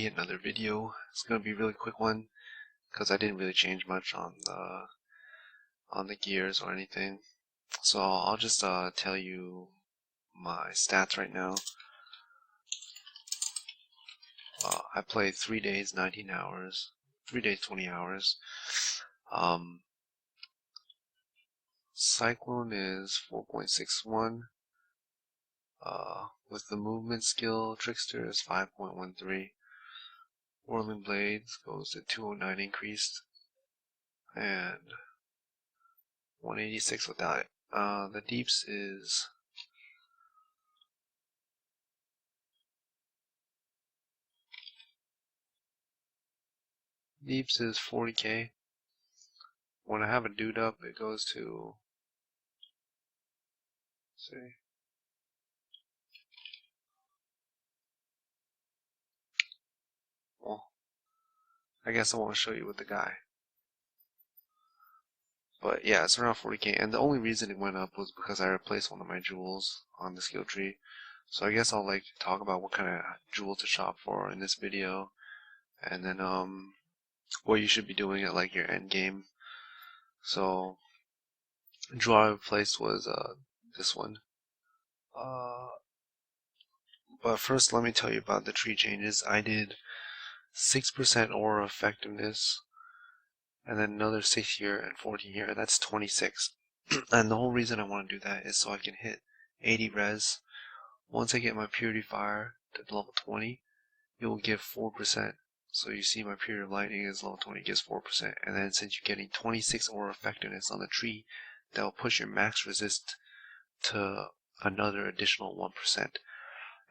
everybody, another video. It's gonna be a really quick one because I didn't really change much on the gears or anything. So I'll just tell you my stats right now. I played 3 days, 19 hours, 3 days, 20 hours. Cyclone is 4.61. With the movement skill, trickster is 5.13. Whirling blades goes to 209 increased, and 186 without it. The deeps is deeps is 40k. When I have a dude up, it goes to, see, well, I guess I want to show you with the guy. But yeah, it's around 40k, and the only reason it went up was because I replaced one of my jewels on the skill tree. So I guess I'll talk about what kind of jewel to shop for in this video, and then what you should be doing at your end game. So the jewel I replaced was this one. But first, let me tell you about the tree changes. I did 6% aura effectiveness, and then another 6 here and 14 here. That's 26. And the whole reason I want to do that is so I can hit 80 res. Once I get my purity fire to level 20, it will give 4%. So you see my period of lightning is level 20, gives 4%. And then since you're getting 26 aura effectiveness on the tree, that will push your max resist to another additional 1%.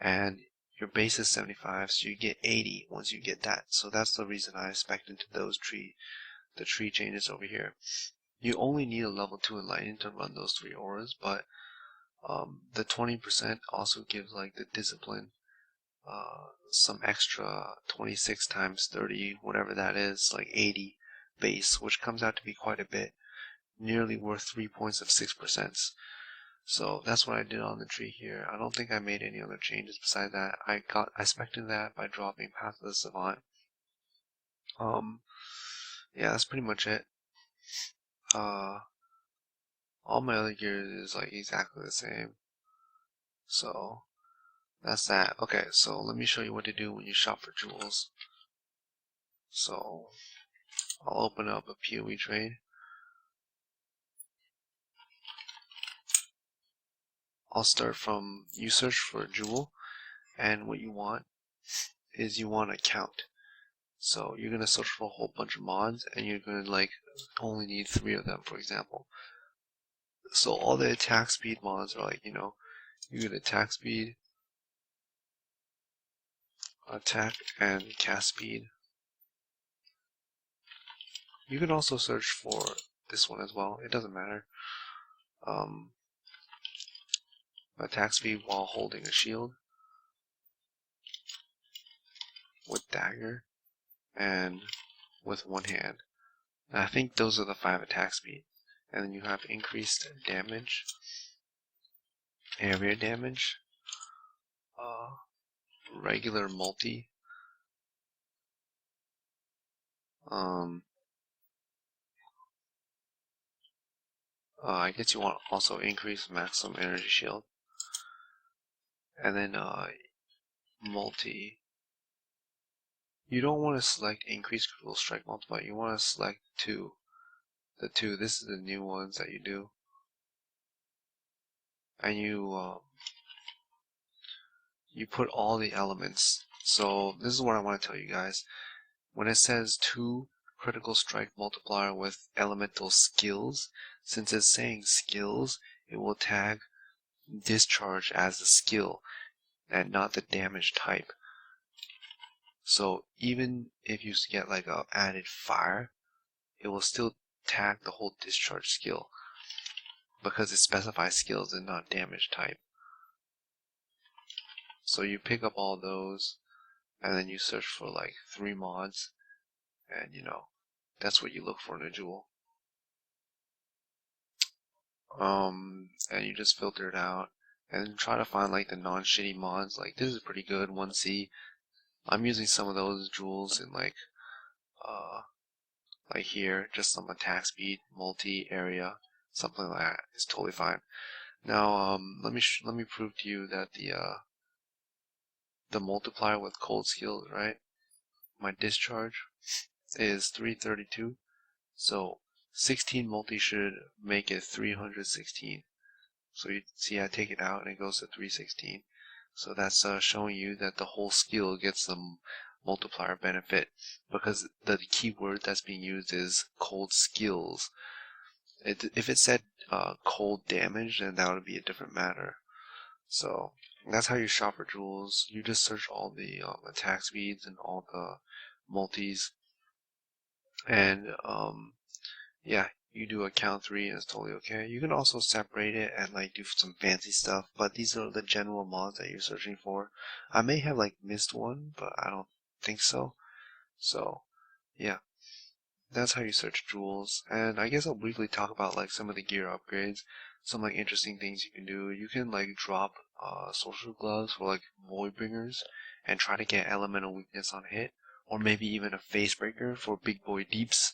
And your base is 75, so you get 80 once you get that. So that's the reason I spec'd into the tree changes over here. You only need a level 2 enlightened to run those 3 auras, but the 20% also gives the discipline, some extra 26 times 30, whatever that is, 80 base, which comes out to be quite a bit, nearly worth 3 points of 6%. So that's what I did on the tree here. I don't think I made any other changes besides that. I spec'd in that by dropping Path of the Savant. Yeah, that's pretty much it. All my other gear is exactly the same. So that's that. Okay, so let me show you what to do when you shop for jewels. So I'll open up a PoE trade. I'll start from, you search for a jewel, and what you want is you want a count. So you're gonna search for a whole bunch of mods, and you're gonna only need 3 of them, for example. So all the attack speed mods are you get attack speed, attack, and cast speed. You can also search for this one as well. It doesn't matter. Attack speed while holding a shield with dagger and with one hand. And I think those are the 5 attack speed. And then you have increased damage, area damage, regular multi, I guess you want also increase maximum energy shield, and then multi. You don't want to select increase critical strike multiplier. You want to select 2. The 2. This is the new ones that you do, and you put all the elements. So this is what I want to tell you guys. When it says 2 critical strike multiplier with elemental skills, since it's saying skills, it will tag discharge as the skill and not the damage type. So even if you get a added fire, it will still tag the whole discharge skill because it specifies skills and not damage type. So you pick up all those, and then you search for 3 mods, and that's what you look for in a jewel. And you just filter it out and try to find the non-shitty mods. This is pretty good, 1C. I'm using some of those jewels in like here, just some attack speed, multi-area, something like that. It's totally fine. Now, let me prove to you that the multiplier with cold skills, right? My discharge is 332, so 16 multi should make it 316. So you see, I take it out and it goes to 316. So that's showing you that the whole skill gets some multiplier benefit because the keyword that's being used is cold skills. If it said cold damage, then that would be a different matter. So that's how you shop for jewels. You just search all the attack speeds and all the multis, and yeah, you do a count 3 and it's totally okay. You can also separate it and like do some fancy stuff, but these are the general mods that you're searching for. I may have like missed one, but I don't think so. So yeah, that's how you search jewels. And I guess I'll briefly talk about like some of the gear upgrades, some like interesting things you can do. You can like drop social gloves for like void bringers and try to get elemental weakness on hit, or maybe even a face breaker for big boy deeps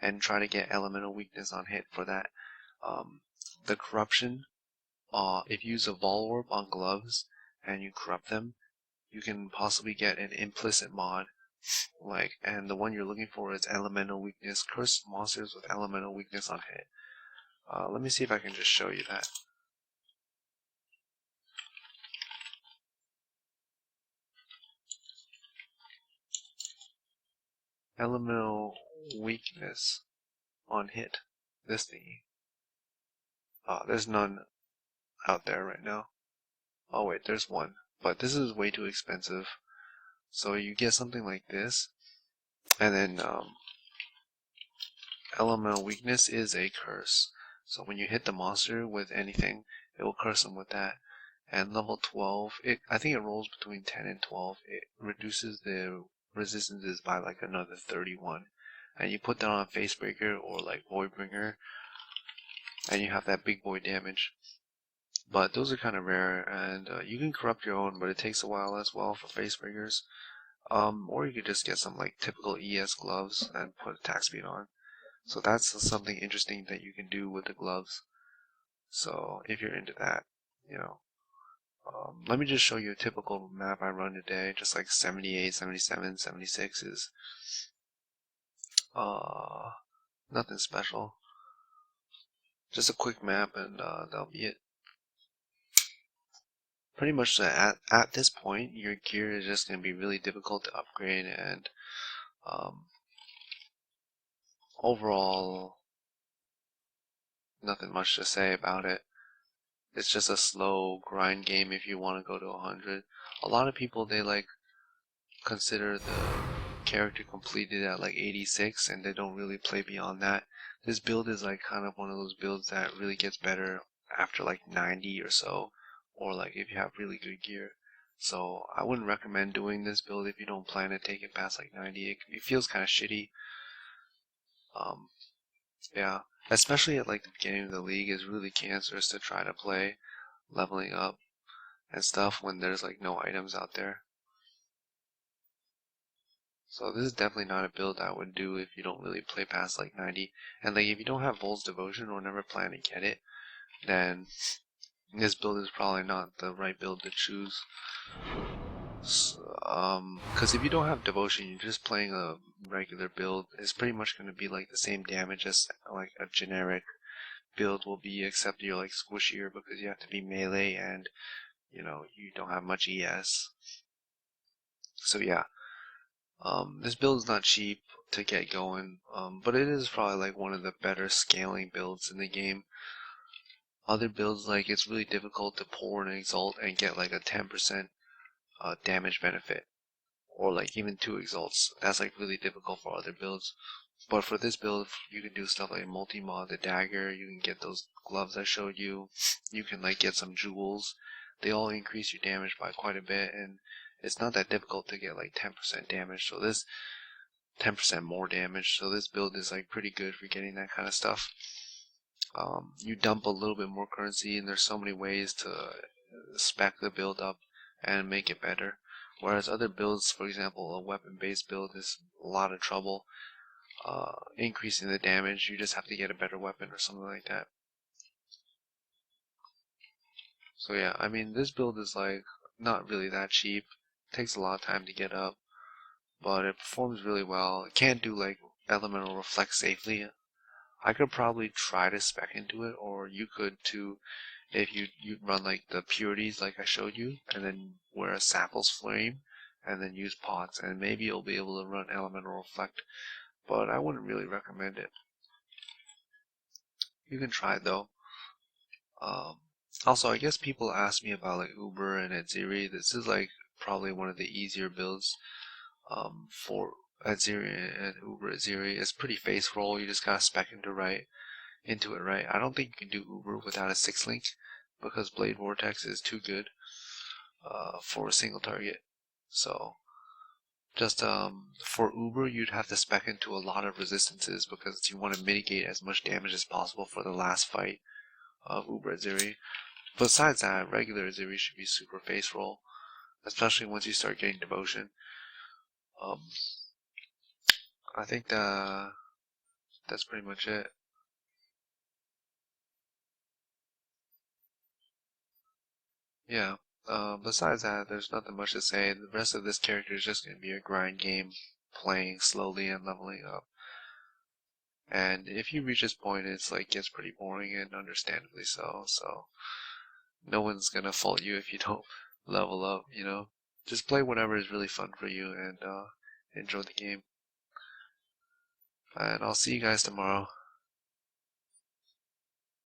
and try to get elemental weakness on hit for that. The corruption, if you use a vol orb on gloves and you corrupt them, you can possibly get an implicit mod. And the one you're looking for is elemental weakness. Curse monsters with elemental weakness on hit. Let me see if I can just show you that. Elemental weakness on hit. This thingy. There's none out there right now. Oh wait, there's one. But this is way too expensive. So you get something like this, and then elemental weakness is a curse. So when you hit the monster with anything, it will curse them with that. And level 12, I think it rolls between 10 and 12. It reduces the resistances by like another 31. And you put that on Facebreaker or like Voidbringer, and you have that big boy damage. But those are kind of rare, and you can corrupt your own, but it takes a while as well for Facebreakers. Or you could just get some like typical ES gloves and put attack speed on. So that's something interesting that you can do with the gloves. So if you're into that, you know. Let me just show you a typical map I run today, just like 78, 77, 76 is nothing special. Just a quick map and that'll be it. Pretty much at this point, your gear is just going to be really difficult to upgrade, and overall, nothing much to say about it. It's just a slow grind game if you want to go to 100. A lot of people, they like consider the character completed at like 86 and they don't really play beyond that. This build is like kind of one of those builds that really gets better after like 90 or so, or like if you have really good gear. So I wouldn't recommend doing this build if you don't plan to take it past like 90. It feels kind of shitty. Yeah, especially at like the beginning of the league, is really cancerous to try to play leveling up and stuff when there's like no items out there. So this is definitely not a build I would do if you don't really play past like 90. And like if you don't have Vol's Devotion or never plan to get it, then this build is probably not the right build to choose. Because if you don't have Devotion, you're just playing a regular build. It's pretty much going to be like the same damage as like a generic build will be, except you're like squishier because you have to be melee and you know you don't have much ES. So yeah. This build is not cheap to get going, but it is probably like one of the better scaling builds in the game. Other builds, like it's really difficult to pour an exalt and get like a 10% damage benefit, or like even 2 exalts. That's like really difficult for other builds. But for this build, you can do stuff like multi-mod the dagger, you can get those gloves I showed you, you can like get some jewels. They all increase your damage by quite a bit, and it's not that difficult to get like 10% damage. So this 10% more damage. So this build is like pretty good for getting that kind of stuff. You dump a little bit more currency, and there's so many ways to spec the build up and make it better. Whereas other builds, for example, a weapon-based build is a lot of trouble. Increasing the damage, you just have to get a better weapon or something like that. So yeah, I mean, this build is like not really that cheap. It takes a lot of time to get up, but it performs really well. It can't do like elemental reflect safely. I could probably try to spec into it, or you could too, if you run like the purities like I showed you, and then wear a Sapple's Flame, and then use pots, and maybe you'll be able to run elemental reflect. But I wouldn't really recommend it. You can try it though. Also, I guess people ask me about like Uber and Adziri. This is like probably one of the easier builds for Adziri and Uber Adziri. It's pretty face roll. You just gotta spec into it right. I don't think you can do Uber without a 6-link because Blade Vortex is too good for a single target. So just for Uber, you'd have to spec into a lot of resistances because you want to mitigate as much damage as possible for the last fight of Uber Adziri. Besides that, regular Adziri should be super face roll, especially once you start getting devotion. I think that's pretty much it. Yeah. Besides that, there's nothing much to say. The rest of this character is just going to be a grind game, playing slowly and leveling up. And if you reach this point, it's like gets pretty boring, and understandably so. So no one's gonna fault you if you don't level up. You know, just play whatever is really fun for you and enjoy the game. And I'll see you guys tomorrow.